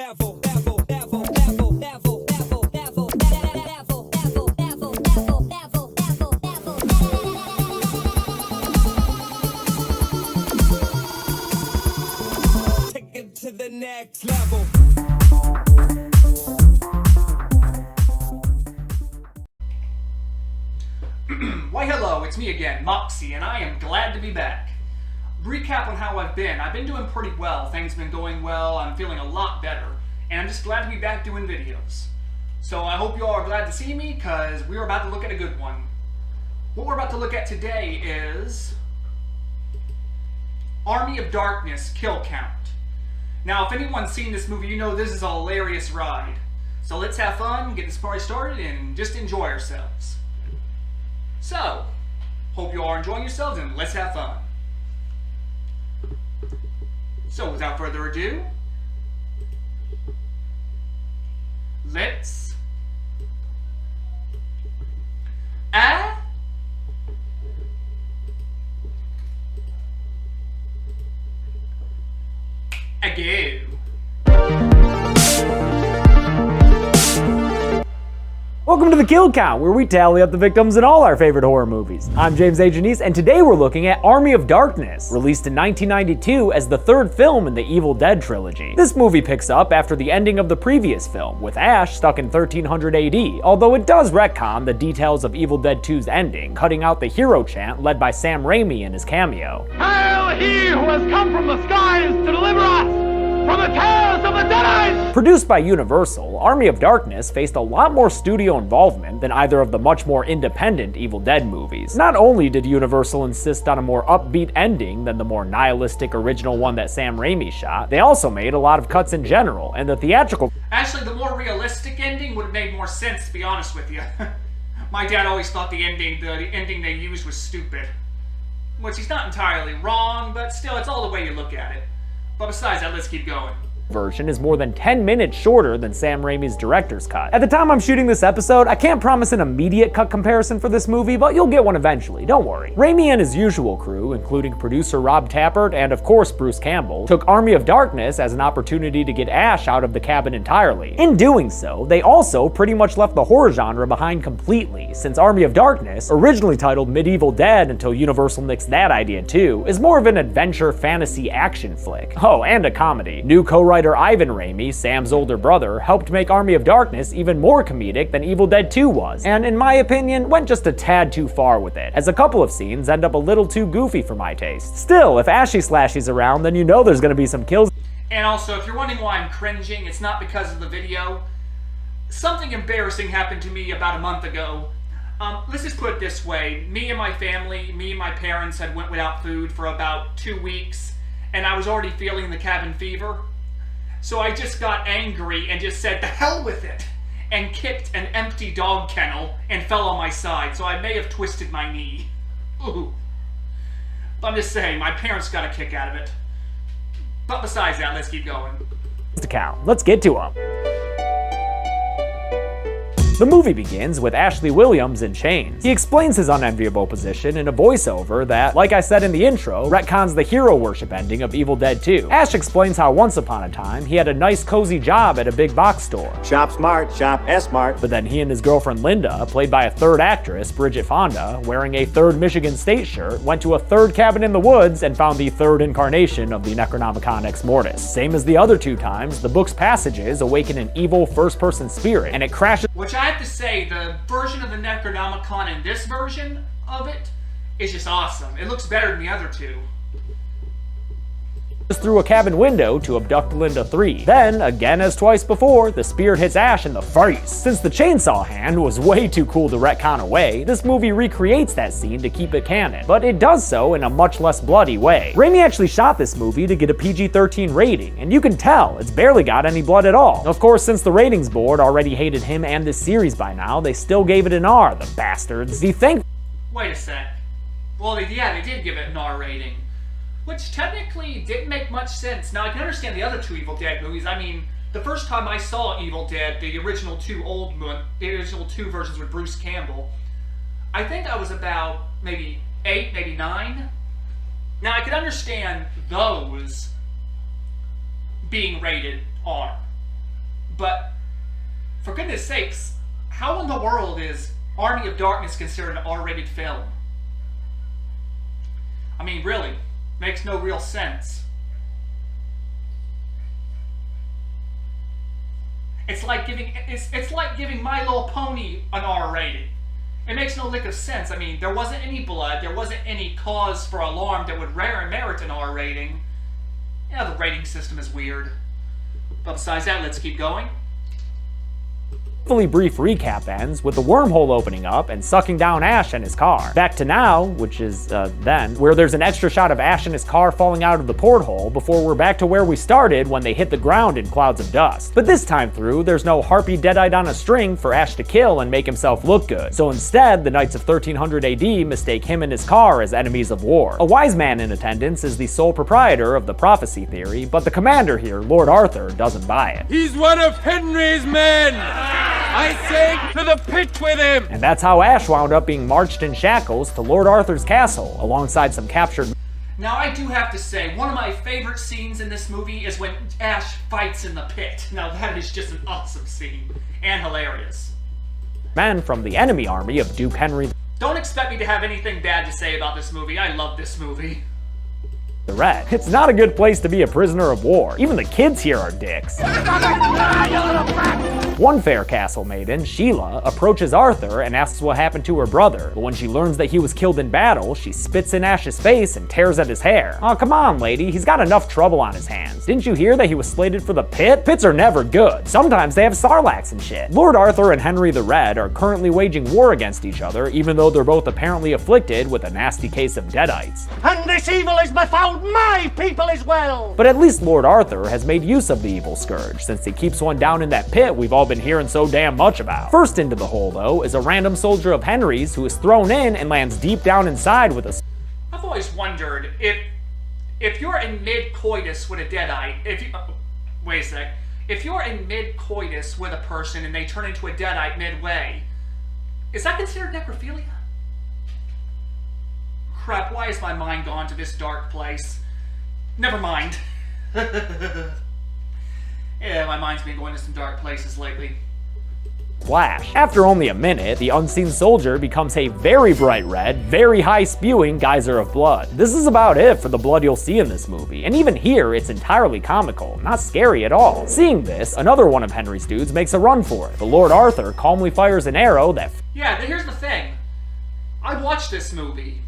Take it to the next level. Why hello, it's me again, Moxie, and I am glad to be back. Recap on how I've been. I've been doing pretty well. Things have been going well. I'm feeling a lot better. And I'm just glad to be back doing videos. So I hope you all are glad to see me, because we're about to look at a good one. What we're about to look at today is Army of Darkness Kill Count. Now, if anyone's seen this movie, you know this is a hilarious ride. So let's have fun, get this party started, and just enjoy ourselves. So, hope you all are enjoying yourselves, and let's have fun. So, without further ado, let's go. Welcome to the Kill Count, where we tally up the victims in all our favorite horror movies. I'm James A. Janice, and today we're looking at Army of Darkness, released in 1992 as the third film in the Evil Dead trilogy. This movie picks up after the ending of the previous film, with Ash stuck in 1300 AD, although it does retcon the details of Evil Dead 2's ending, cutting out the hero chant led by Sam Raimi in his cameo. Hail he who has come from the skies to deliver us from the terrors of the Deadites! Produced by Universal, Army of Darkness faced a lot more studio involvement than either of the much more independent Evil Dead movies. Not only did Universal insist on a more upbeat ending than the more nihilistic original one that Sam Raimi shot, they also made a lot of cuts in general, and the theatrical... Actually, the more realistic ending would have made more sense, to be honest with you. My dad always thought the ending they used was stupid. Which he's not entirely wrong, but still, it's all the way you look at it. But besides that, let's keep going. Version is more than 10 minutes shorter than Sam Raimi's director's cut. At the time I'm shooting this episode, I can't promise an immediate cut comparison for this movie, but you'll get one eventually, don't worry. Raimi and his usual crew, including producer Rob Tapert and of course Bruce Campbell, took Army of Darkness as an opportunity to get Ash out of the cabin entirely. In doing so, they also pretty much left the horror genre behind completely, since Army of Darkness, originally titled Medieval Dead until Universal nixed that idea too, is more of an adventure fantasy action flick. Oh, and a comedy. New co-writer Ivan Raimi, Sam's older brother, helped make Army of Darkness even more comedic than Evil Dead 2 was, and in my opinion, went just a tad too far with it, as a couple of scenes end up a little too goofy for my taste. Still, if Ashy Slashy's around, then you know there's gonna be some kills. And also, if you're wondering why I'm cringing, it's not because of the video. Something embarrassing happened to me about a month ago. Let's just put it this way. Me and my family, me and my parents had went without food for about 2 weeks, and I was already feeling the cabin fever. So I just got angry and just said, "The hell with it," and kicked an empty dog kennel and fell on my side, so I may have twisted my knee. Ooh. But I'm just saying, my parents got a kick out of it. But besides that, let's keep going. To count. Let's get to them. The movie begins with Ashley Williams in chains. He explains his unenviable position in a voiceover that, like I said in the intro, retcons the hero worship ending of Evil Dead 2. Ash explains how once upon a time, he had a nice cozy job at a big box store. Shop smart, shop S-Mart. But then he and his girlfriend Linda, played by a third actress, Bridget Fonda, wearing a third Michigan State shirt, went to a third cabin in the woods and found the third incarnation of the Necronomicon Ex Mortis. Same as the other two times, the book's passages awaken an evil first-person spirit, and it crashes... Which I have to say, the version of the Necronomicon in this version of it is just awesome. It looks better than the other two. Through a cabin window to abduct Linda 3. Then, again as twice before, the spirit hits Ash in the face. Since the chainsaw hand was way too cool to retcon away, this movie recreates that scene to keep it canon, but it does so in a much less bloody way. Raimi actually shot this movie to get a PG-13 rating, and you can tell it's barely got any blood at all. Of course, since the ratings board already hated him and this series by now, they still gave it an R, the bastards. Wait a sec. Well, they did give it an R rating. Which technically didn't make much sense. Now, I can understand the other two Evil Dead movies. I mean, the first time I saw Evil Dead, the original two versions with Bruce Campbell, I think I was about maybe 8, maybe 9. Now, I could understand those being rated R. but for goodness sakes, how in the world is Army of Darkness considered an R-rated film? I mean, really, makes no real sense. It's like giving My Little Pony an R rating. It makes no lick of sense. I mean, there wasn't any blood, there wasn't any cause for alarm that would merit an R rating. Yeah, the rating system is weird. But besides that, let's keep going. Hopefully brief recap ends with the wormhole opening up and sucking down Ash and his car. Back to now, which is then, where there's an extra shot of Ash and his car falling out of the porthole before we're back to where we started when they hit the ground in clouds of dust. But this time through, there's no harpy deadite on a string for Ash to kill and make himself look good. So instead, the Knights of 1300 AD mistake him and his car as enemies of war. A wise man in attendance is the sole proprietor of the prophecy theory, but the commander here, Lord Arthur, doesn't buy it. He's one of Henry's men! I say, to the pit with him! And that's how Ash wound up being marched in shackles to Lord Arthur's castle, alongside some captured... Now, I do have to say, one of my favorite scenes in this movie is when Ash fights in the pit. Now, that is just an awesome scene, and hilarious. men from the enemy army of Duke Henry Don't expect me to have anything bad to say about this movie. I love this movie. the Red. It's not a good place to be a prisoner of war. Even the kids here are dicks. One fair castle maiden, Sheila, approaches Arthur and asks what happened to her brother, but when she learns that he was killed in battle, she spits in Ash's face and tears at his hair. Oh, come on, lady, he's got enough trouble on his hands. Didn't you hear that he was slated for the pit? Pits are never good. Sometimes they have sarlaccs and shit. Lord Arthur and Henry the Red are currently waging war against each other, even though they're both apparently afflicted with a nasty case of deadites. And this evil is befouled my people as well! But at least Lord Arthur has made use of the evil scourge, since he keeps one down in that pit we've all been hearing so damn much about. First into the hole, though, is a random soldier of Henry's who is thrown in and lands deep down inside with a... I've always wondered if you're in mid-coitus with a deadite, wait a sec. If you're in mid-coitus with a person and they turn into a deadite midway, is that considered necrophilia? Crap, why is my mind gone to this dark place? Never mind. Yeah, my mind's been going to some dark places lately. Flash. After only a minute, the unseen soldier becomes a very bright red, very high spewing geyser of blood. This is about it for the blood you'll see in this movie, and even here it's entirely comical, not scary at all. Seeing this, another one of Henry's dudes makes a run for it, but Lord Arthur calmly fires an arrow that... Yeah, here's the thing. I watched this movie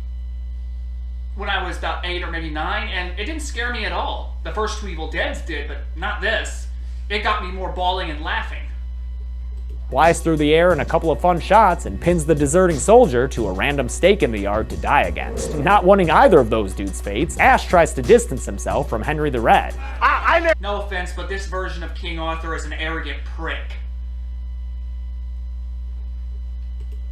when I was about 8 or maybe 9, and it didn't scare me at all. The first two Evil Deads did, but not this. It got me more bawling and laughing. flies through the air in a couple of fun shots and pins the deserting soldier to a random stake in the yard to die against. Not wanting either of those dudes' fates, Ash tries to distance himself from Henry the Red. No offense, but this version of King Arthur is an arrogant prick.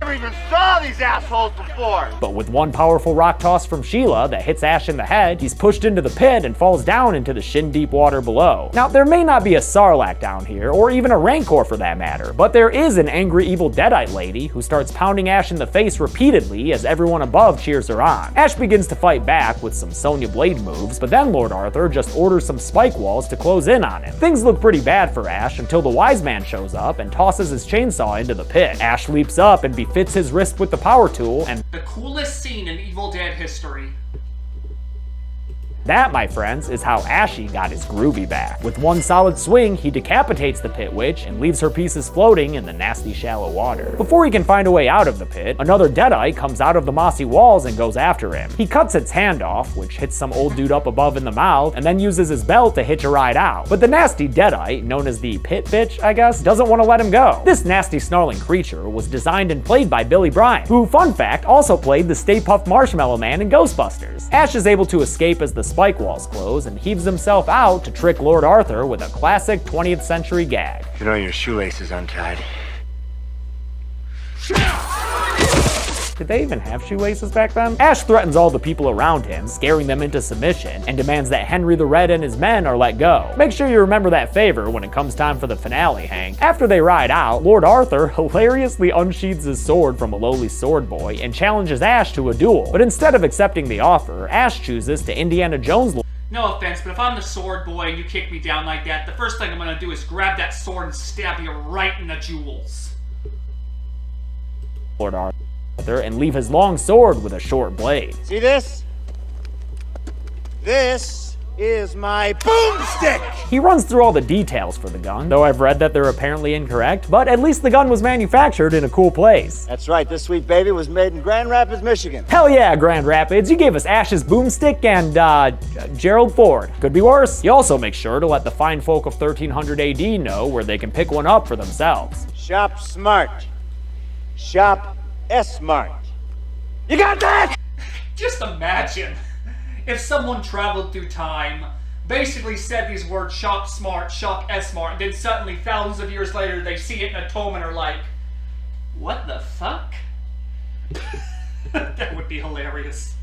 I never even saw these assholes before! But with one powerful rock toss from Sheila that hits Ash in the head, he's pushed into the pit and falls down into the shin-deep water below. Now, there may not be a Sarlacc down here, or even a Rancor for that matter, but there is an angry evil Deadite lady who starts pounding Ash in the face repeatedly as everyone above cheers her on. Ash begins to fight back with some Sonya Blade moves, but then Lord Arthur just orders some spike walls to close in on him. Things look pretty bad for Ash until the wise man shows up and tosses his chainsaw into the pit. Ash leaps up and befits his wrist with the power tool, and the coolest scene in Evil Dead history. that, my friends, is how Ashy got his groovy back. With one solid swing, he decapitates the pit witch and leaves her pieces floating in the nasty shallow water. Before he can find a way out of the pit, another Deadite comes out of the mossy walls and goes after him. He cuts its hand off, which hits some old dude up above in the mouth, and then uses his belt to hitch a ride out. But the nasty Deadite, known as the Pit Bitch, I guess, doesn't want to let him go. This nasty snarling creature was designed and played by Billy Bryan, who, fun fact, also played the Stay Puft Marshmallow Man in Ghostbusters. Ash is able to escape as the spike walls close and heaves himself out to trick Lord Arthur with a classic 20th century gag. You know your shoelace is untied. Did they even have shoelaces back then? Ash threatens all the people around him, scaring them into submission, and demands that Henry the Red and his men are let go. Make sure you remember that favor when it comes time for the finale, Hank. After they ride out, Lord Arthur hilariously unsheathes his sword from a lowly sword boy and challenges Ash to a duel. But instead of accepting the offer, Ash chooses to Indiana Jones. No, no offense, but if I'm the sword boy and you kick me down like that, the first thing I'm gonna do is grab that sword and stab you right in the jewels. Lord Arthur and leave his long sword with a short blade. See this? This is my boomstick! He runs through all the details for the gun, though I've read that they're apparently incorrect, but at least the gun was manufactured in a cool place. That's right, this sweet baby was made in Grand Rapids, Michigan. Hell yeah, Grand Rapids, you gave us Ash's boomstick and, Gerald Ford. Could be worse. You also make sure to let the fine folk of 1300 AD know where they can pick one up for themselves. Shop smart. Shop S-Mart. You got that? Just imagine if someone traveled through time, basically said these words, shop smart, shop S-Mart, and then suddenly, thousands of years later, they see it in a tome and are like, what the fuck? That would be hilarious.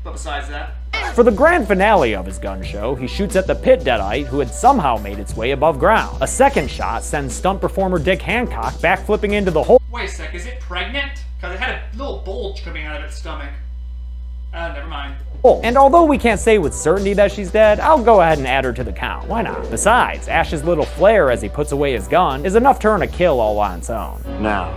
But besides that, For the grand finale of his gun show, he shoots at the pit deadite who had somehow made its way above ground. A second shot sends stunt performer Dick Hancock backflipping into the hole. wait a sec, is it pregnant? Because it had a little bulge coming out of its stomach. Never mind. And although we can't say with certainty that she's dead, I'll go ahead and add her to the count. Why not? Besides, Ash's little flare as he puts away his gun is enough to earn a kill all on its own. Now,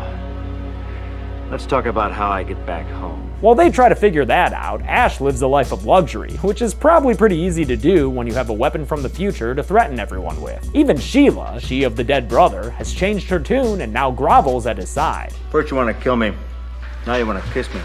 let's talk about how I get back home. While they try to figure that out, Ash lives a life of luxury, which is probably pretty easy to do when you have a weapon from the future to threaten everyone with. Even Sheila, she of the dead brother, has changed her tune and now grovels at his side. First you want to kill me, now you want to kiss me.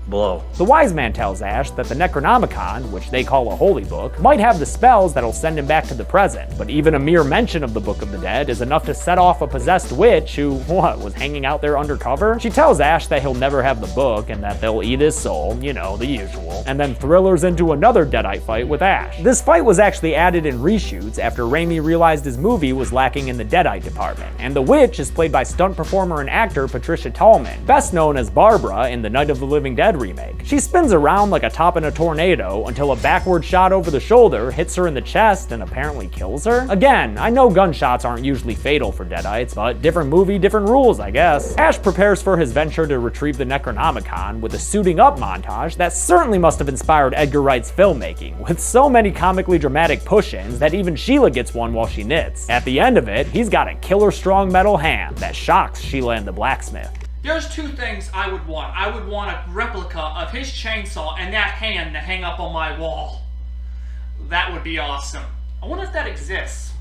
Blow. The wise man tells Ash that the Necronomicon, which they call a holy book, might have the spells that'll send him back to the present, but even a mere mention of the Book of the Dead is enough to set off a possessed witch who, was hanging out there undercover? She tells Ash that he'll never have the book and that they'll eat his soul, the usual, and then thrillers into another Deadite fight with Ash. This fight was actually added in reshoots after Raimi realized his movie was lacking in the Deadite department, and the witch is played by stunt performer and actor Patricia Tallman, best known as Barbara in the Night of the Living Dead remake. She spins around like a top in a tornado until a backward shot over the shoulder hits her in the chest and apparently kills her. Again, I know gunshots aren't usually fatal for Deadites, but different movie, different rules, I guess. Ash prepares for his venture to retrieve the Necronomicon with a suiting up montage that certainly must have inspired Edgar Wright's filmmaking, with so many comically dramatic push-ins that even Sheila gets one while she knits. At the end of it, he's got a killer strong metal hand that shocks Sheila and the blacksmith. There's two things I would want. I would want a replica of his chainsaw and that hand to hang up on my wall. That would be awesome. I wonder if that exists.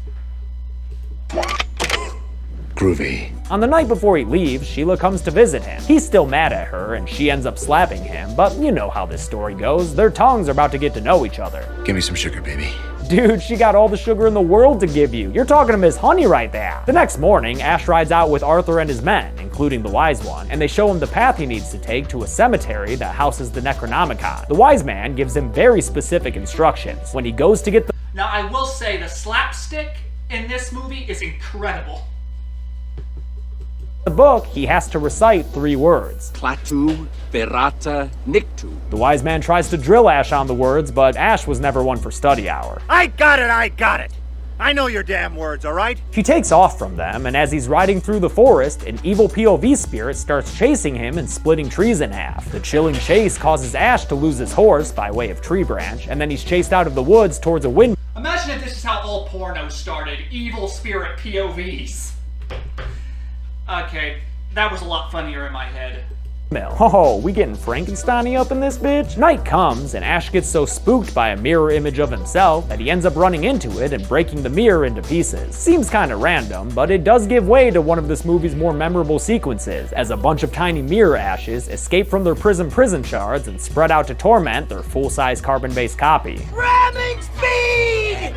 Groovy. On the night before he leaves, Sheila comes to visit him. He's still mad at her, and she ends up slapping him, but you know how this story goes. Their tongues are about to get to know each other. Give me some sugar, baby. Dude, she got all the sugar in the world to give you. You're talking to Miss Honey right there. The next morning, Ash rides out with Arthur and his men, including the Wise One, and they show him the path he needs to take to a cemetery that houses the Necronomicon. The Wise Man gives him very specific instructions. When he goes to get the Now, I will say the slapstick in this movie is incredible. book, he has to recite 3 words. Klaatu, Verata, Niktu. The Wise Man tries to drill Ash on the words, but Ash was never one for study hour. I got it! I know your damn words, alright? He takes off from them, and as he's riding through the forest, an evil POV spirit starts chasing him and splitting trees in half. The chilling chase causes Ash to lose his horse by way of tree branch, and then he's chased out of the woods towards a wind. Imagine if this is how all pornos started. Evil spirit POVs. Okay, that was a lot funnier in my head. Oh, we getting Frankenstein-y up in this bitch? Night comes, and Ash gets so spooked by a mirror image of himself that he ends up running into it and breaking the mirror into pieces. Seems kinda random, but it does give way to one of this movie's more memorable sequences, as a bunch of tiny mirror Ashes escape from their prison shards and spread out to torment their full-size carbon-based copy. Ramming speed!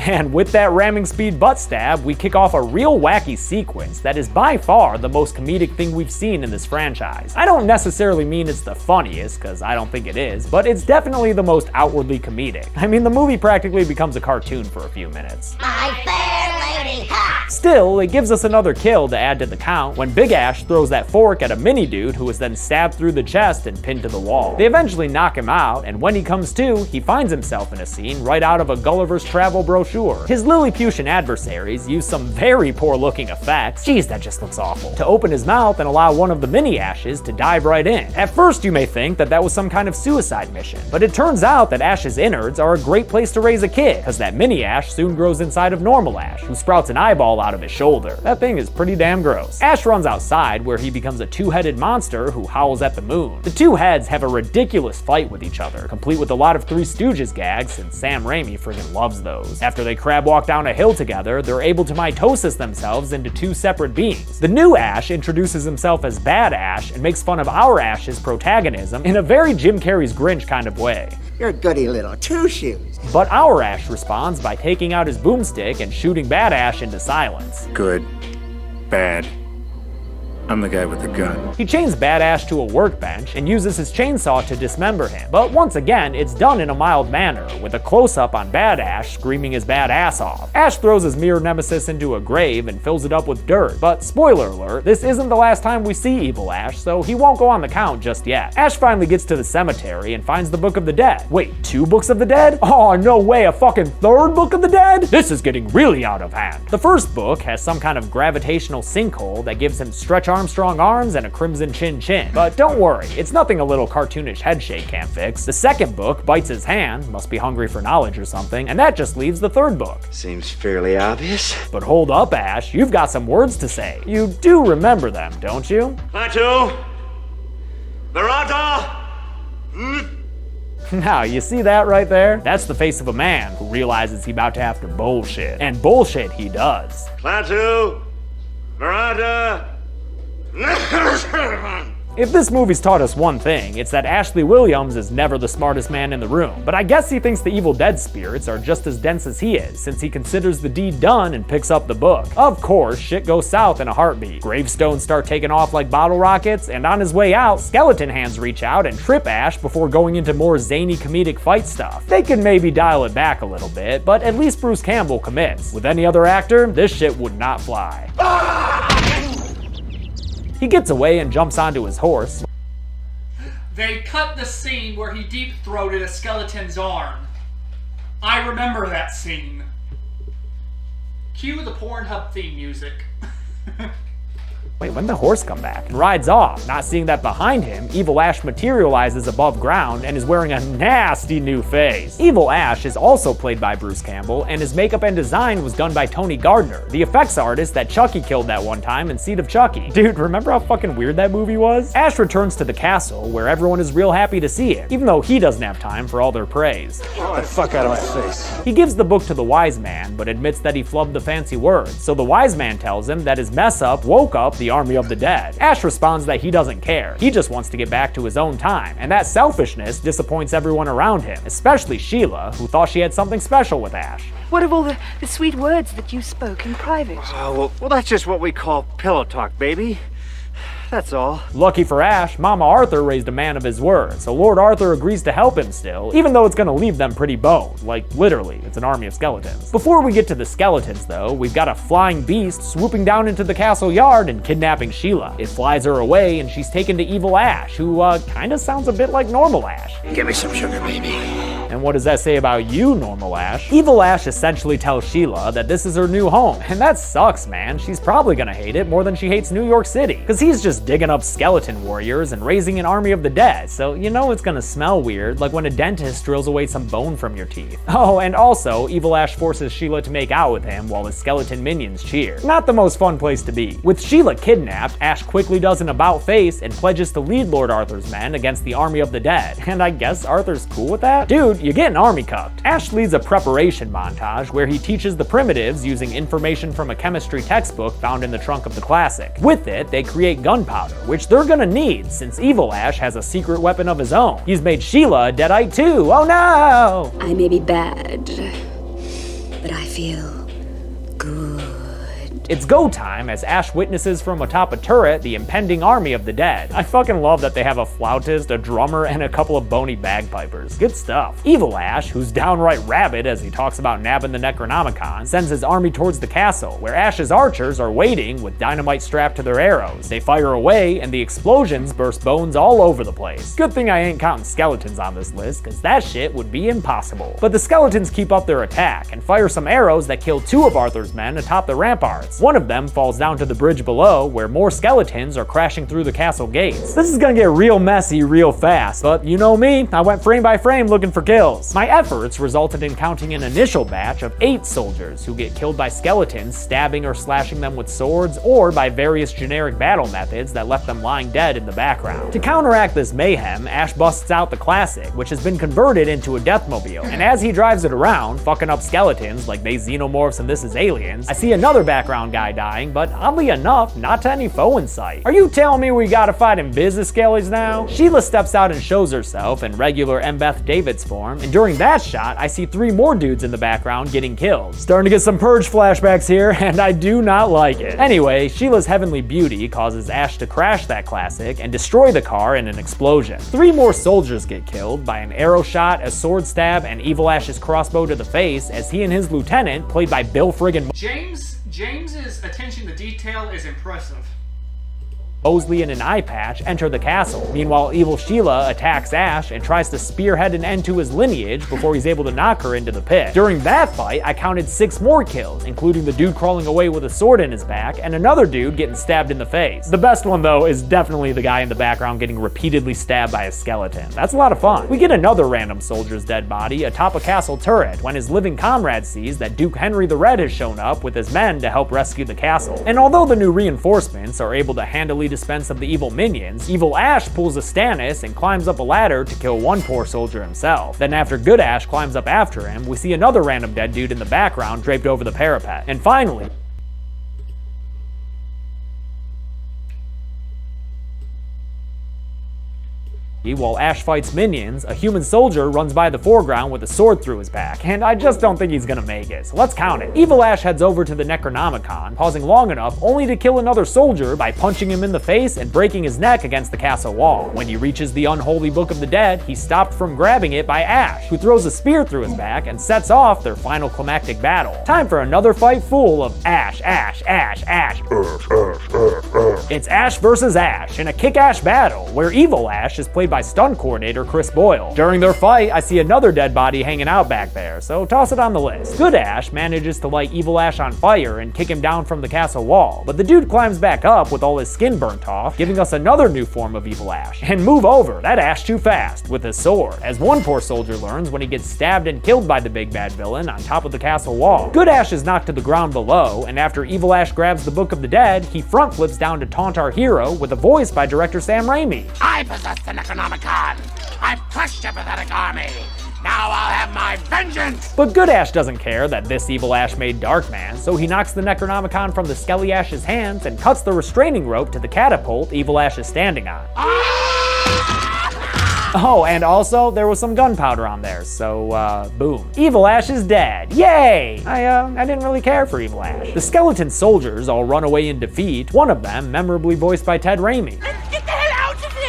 And with that ramming speed butt stab, we kick off a real wacky sequence that is by far the most comedic thing we've seen in this franchise. I don't necessarily mean it's the funniest, because I don't think it is, but it's definitely the most outwardly comedic. I mean, the movie practically becomes a cartoon for a few minutes. My fair lady, ha! Still, it gives us another kill to add to the count when Big Ash throws that fork at a mini dude who is then stabbed through the chest and pinned to the wall. They eventually knock him out, and when he comes to, he finds himself in a scene right out of a Gulliver's Travel brochure. His Lilliputian adversaries use some very poor looking effects, geez that just looks awful, to open his mouth and allow one of the mini Ashes to dive right in. At first you may think that was some kind of suicide mission, but it turns out that Ash's innards are a great place to raise a kid, because that mini Ash soon grows inside of normal Ash, who sprouts an eyeball out of his shoulder. That thing is pretty damn gross. Ash runs outside where he becomes a two-headed monster who howls at the moon. The two heads have a ridiculous fight with each other, complete with a lot of Three Stooges gags, and Sam Raimi friggin' loves those. After they crab walk down a hill together, they're able to mitosis themselves into two separate beings. The new Ash introduces himself as Bad Ash and makes fun of our Ash's protagonism in a very Jim Carrey's Grinch kind of way. You're a goody little two-shoes. But our Ash responds by taking out his boomstick and shooting Bad Ash into silence. Good. Bad. I'm the guy with the gun. He chains Bad Ash to a workbench and uses his chainsaw to dismember him, but once again, it's done in a mild manner, with a close-up on Bad Ash screaming his bad ass off. Ash throws his mirror nemesis into a grave and fills it up with dirt, but spoiler alert, this isn't the last time we see Evil Ash, so he won't go on the count just yet. Ash finally gets to the cemetery and finds the Book of the Dead. Wait, 2 Books of the Dead? Oh, no way, a fucking 3rd Book of the Dead? This is getting really out of hand. The first book has some kind of gravitational sinkhole that gives him Stretch Armstrong arms and a crimson chin. But don't worry, it's nothing a little cartoonish headshake can't fix. The second book bites his hand, must be hungry for knowledge or something, and that just leaves the 3rd book. Seems fairly obvious. But hold up, Ash, you've got some words to say. You do remember them, don't you? Klaatu! Narada! Now, you see that right there? That's the face of a man who realizes he's about to have to bullshit. And bullshit he does. Klaatu! Narada! If this movie's taught us one thing, it's that Ashley Williams is never the smartest man in the room. But I guess he thinks the Evil Dead spirits are just as dense as he is, since he considers the deed done and picks up the book. Of course, shit goes south in a heartbeat. Gravestones start taking off like bottle rockets, and on his way out, skeleton hands reach out and trip Ash before going into more zany comedic fight stuff. They could maybe dial it back a little bit, but at least Bruce Campbell commits. With any other actor, this shit would not fly. He gets away and jumps onto his horse. They cut the scene where he deep-throated a skeleton's arm. I remember that scene. Cue the Pornhub theme music. Wait, when did the horse come back? And rides off, not seeing that behind him, Evil Ash materializes above ground and is wearing a nasty new face. Evil Ash is also played by Bruce Campbell, and his makeup and design was done by Tony Gardner, the effects artist that Chucky killed that one time in Seed of Chucky. Dude, remember how fucking weird that movie was? Ash returns to the castle, where everyone is real happy to see him, even though he doesn't have time for all their praise. Get the fuck out of my face. He gives the book to the wise man, but admits that he flubbed the fancy words, so the wise man tells him that his mess-up woke up the army of the dead. Ash responds that he doesn't care, he just wants to get back to his own time, and that selfishness disappoints everyone around him, especially Sheila, who thought she had something special with Ash. What of all the sweet words that you spoke in private? Well, that's just what we call pillow talk, baby. That's all. Lucky for Ash, Mama Arthur raised a man of his word, so Lord Arthur agrees to help him still, even though it's gonna leave them pretty boned. Like, literally, it's an army of skeletons. Before we get to the skeletons, though, we've got a flying beast swooping down into the castle yard and kidnapping Sheila. It flies her away, and she's taken to Evil Ash, who, kinda sounds a bit like normal Ash. Give me some sugar, baby. And what does that say about you, normal Ash? Evil Ash essentially tells Sheila that this is her new home, and that sucks, man. She's probably gonna hate it more than she hates New York City, because he's just digging up skeleton warriors and raising an army of the dead, so you know it's gonna smell weird, like when a dentist drills away some bone from your teeth. Oh, and also, Evil Ash forces Sheila to make out with him while his skeleton minions cheer. Not the most fun place to be. With Sheila kidnapped, Ash quickly does an about-face and pledges to lead Lord Arthur's men against the army of the dead, and I guess Arthur's cool with that? Dude, you're getting army cucked. Ash leads a preparation montage where he teaches the primitives using information from a chemistry textbook found in the trunk of the classic. With it, they create gunpowder, which they're gonna need since Evil Ash has a secret weapon of his own. He's made Sheila a Deadite too, oh no! I may be bad, but I feel good. feet. It's go time as Ash witnesses from atop a turret the impending army of the dead. I fucking love that they have a flautist, a drummer, and a couple of bony bagpipers. Good stuff. Evil Ash, who's downright rabid as he talks about nabbing the Necronomicon, sends his army towards the castle, where Ash's archers are waiting with dynamite strapped to their arrows. They fire away, and the explosions burst bones all over the place. Good thing I ain't counting skeletons on this list, cause that shit would be impossible. But the skeletons keep up their attack, and fire some arrows that kill 2 of Arthur's men atop the ramparts. One of them falls down to the bridge below, where more skeletons are crashing through the castle gates. This is gonna get real messy real fast, but you know me, I went frame by frame looking for kills. My efforts resulted in counting an initial batch of 8 soldiers who get killed by skeletons stabbing or slashing them with swords, or by various generic battle methods that left them lying dead in the background. To counteract this mayhem, Ash busts out the Classic, which has been converted into a Deathmobile, and as he drives it around, fucking up skeletons like they xenomorphs and This Is Aliens, I see another background guy dying, but oddly enough, not to any foe in sight. Are you telling me we gotta fight Invis-Skellies now? Sheila steps out and shows herself in regular Embeth David's form, and during that shot, I see 3 more dudes in the background getting killed. Starting to get some Purge flashbacks here, and I do not like it. Anyway, Sheila's heavenly beauty causes Ash to crash that Classic and destroy the car in an explosion. 3 more soldiers get killed by an arrow shot, a sword stab, and Evil Ash's crossbow to the face as he and his lieutenant, played by Bill friggin' James's attention to detail is impressive. Mosley and an eye patch enter the castle. Meanwhile, evil Sheila attacks Ash and tries to spearhead an end to his lineage before he's able to knock her into the pit. During that fight, I counted 6 more kills, including the dude crawling away with a sword in his back and another dude getting stabbed in the face. The best one though is definitely the guy in the background getting repeatedly stabbed by a skeleton. That's a lot of fun. We get another random soldier's dead body atop a castle turret when his living comrade sees that Duke Henry the Red has shown up with his men to help rescue the castle. And although the new reinforcements are able to handily dispense of the evil minions, Evil Ash pulls a Stannis and climbs up a ladder to kill one poor soldier himself. Then after Good Ash climbs up after him, we see another random dead dude in the background draped over the parapet. And finally, while Ash fights minions, a human soldier runs by the foreground with a sword through his back, and I just don't think he's gonna make it, so let's count it. Evil Ash heads over to the Necronomicon, pausing long enough only to kill another soldier by punching him in the face and breaking his neck against the castle wall. When he reaches the unholy Book of the Dead, he's stopped from grabbing it by Ash, who throws a spear through his back and sets off their final climactic battle. Time for another fight full of Ash, Ash, Ash, Ash. It's Ash versus Ash in a kick-ass battle, where Evil Ash is played by stunt coordinator Chris Boyle. During their fight, I see another dead body hanging out back there, so toss it on the list. Good Ash manages to light Evil Ash on fire and kick him down from the castle wall, but the dude climbs back up with all his skin burnt off, giving us another new form of Evil Ash. And move over, that Ash too fast, with his sword, as one poor soldier learns when he gets stabbed and killed by the big bad villain on top of the castle wall. Good Ash is knocked to the ground below, and after Evil Ash grabs the Book of the Dead, he front flips down to taunt our hero with a voice by director Sam Raimi. I possess the Necronomicon. I've crushed your pathetic army. Now I'll have my vengeance! But Good Ash doesn't care that this Evil Ash made Darkman, so he knocks the Necronomicon from the Skelly Ash's hands and cuts the restraining rope to the catapult Evil Ash is standing on. Oh, and also, there was some gunpowder on there, so, boom. Evil Ash is dead. Yay! I didn't really care for Evil Ash. The skeleton soldiers all run away in defeat, one of them memorably voiced by Ted Raimi. Let's get the hell out of here!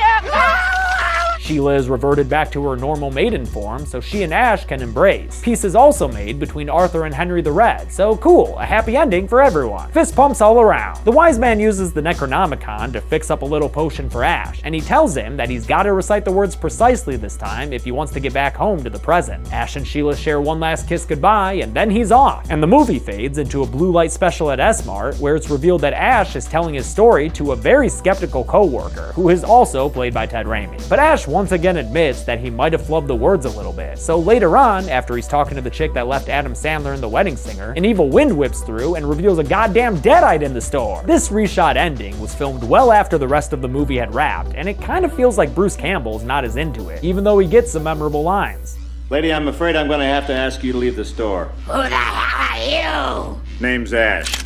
Sheila is reverted back to her normal maiden form, so she and Ash can embrace. Peace is also made between Arthur and Henry the Red, so cool, a happy ending for everyone. Fist pumps all around. The wise man uses the Necronomicon to fix up a little potion for Ash, and he tells him that he's gotta recite the words precisely this time if he wants to get back home to the present. Ash and Sheila share one last kiss goodbye, and then he's off. And the movie fades into a blue light special at S-Mart, where it's revealed that Ash is telling his story to a very skeptical co-worker, who is also played by Ted Raimi. But Ash once again admits that he might have flubbed the words a little bit. So later on, after he's talking to the chick that left Adam Sandler in The Wedding Singer, an evil wind whips through and reveals a goddamn deadite in the store. This reshot ending was filmed well after the rest of the movie had wrapped, and it kind of feels like Bruce Campbell's not as into it, even though he gets some memorable lines. Lady, I'm afraid I'm gonna have to ask you to leave the store. Who the hell are you? Name's Ash.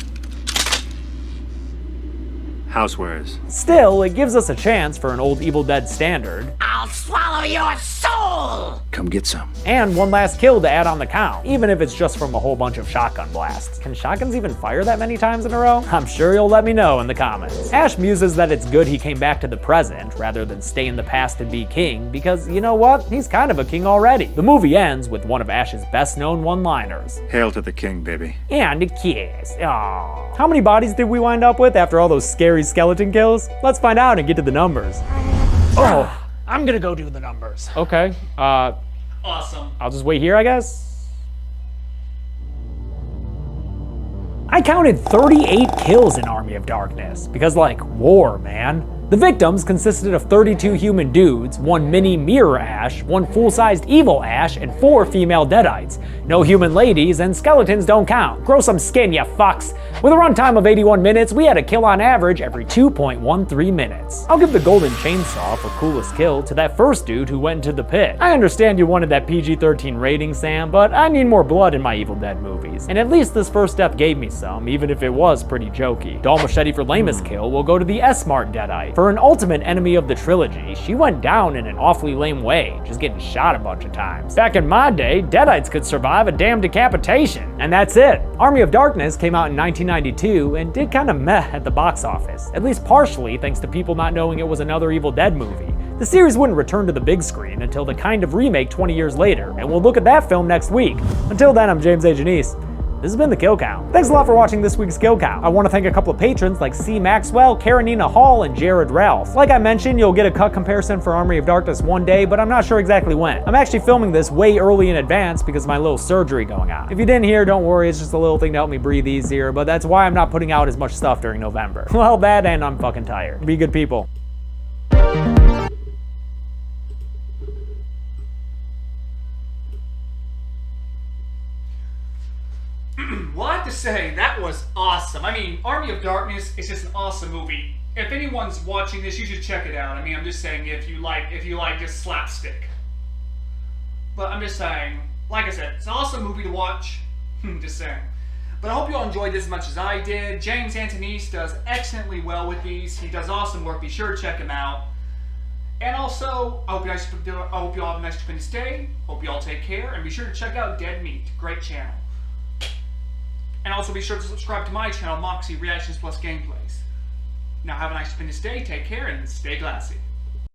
Housewares. Still, it gives us a chance for an old Evil Dead standard. I'll I'll swallow your soul! Come get some. And one last kill to add on the count, even if it's just from a whole bunch of shotgun blasts. Can shotguns even fire that many times in a row? I'm sure you'll let me know in the comments. Ash muses that it's good he came back to the present rather than stay in the past and be king, because you know what? He's kind of a king already. The movie ends with one of Ash's best known one-liners. Hail to the king, baby. And a kiss. Aww. How many bodies did we wind up with after all those scary skeleton kills? Let's find out and get to the numbers. Oh, I'm gonna go do the numbers. Okay, Awesome. I'll just wait here, I guess. I counted 38 kills in Army of Darkness, because like, war, man. The victims consisted of 32 human dudes, 1 mini mirror Ash, 1 full-sized evil Ash, and 4 female Deadites. No human ladies, and skeletons don't count. Grow some skin, ya fucks. With a runtime of 81 minutes, we had a kill on average every 2.13 minutes. I'll give the golden chainsaw for coolest kill to that first dude who went into the pit. I understand you wanted that PG-13 rating, Sam, but I need more blood in my Evil Dead movies. And at least this first death gave me some, even if it was pretty jokey. Doll Machete for lamest kill will go to the S-Mart Deadite. For an ultimate enemy of the trilogy, she went down in an awfully lame way, just getting shot a bunch of times. Back in my day, Deadites could survive a damn decapitation. And that's it. Army of Darkness came out in 1992 and did kinda meh at the box office, at least partially thanks to people not knowing it was another Evil Dead movie. The series wouldn't return to the big screen until the kind of remake 20 years later, and we'll look at that film next week. Until then, I'm James A. Janice. This has been The Kill Count. Thanks a lot for watching this week's Kill Count. I want to thank a couple of patrons like C. Maxwell, Karenina Hall, and Jared Ralph. Like I mentioned, you'll get a cut comparison for Army of Darkness one day, but I'm not sure exactly when. I'm actually filming this way early in advance because of my little surgery going on. If you didn't hear, don't worry, it's just a little thing to help me breathe easier, but that's why I'm not putting out as much stuff during November. Well, that and I'm fucking tired. Be good people. Well, I have to say, that was awesome. I mean, Army of Darkness is just an awesome movie. If anyone's watching this, you should check it out. I mean, I'm just saying, if you like just slapstick. But I'm just saying, like I said, it's an awesome movie to watch. Just saying. But I hope you all enjoyed this as much as I did. James Antonese does excellently well with these. He does awesome work. Be sure to check him out. And also, I hope you all have a nice stupendous day. Hope you all take care. And be sure to check out Dead Meat. Great channel. And also be sure to subscribe to my channel, Moxie Reactions Plus Gameplays. Now have a nice stupendous day, take care, and stay classy.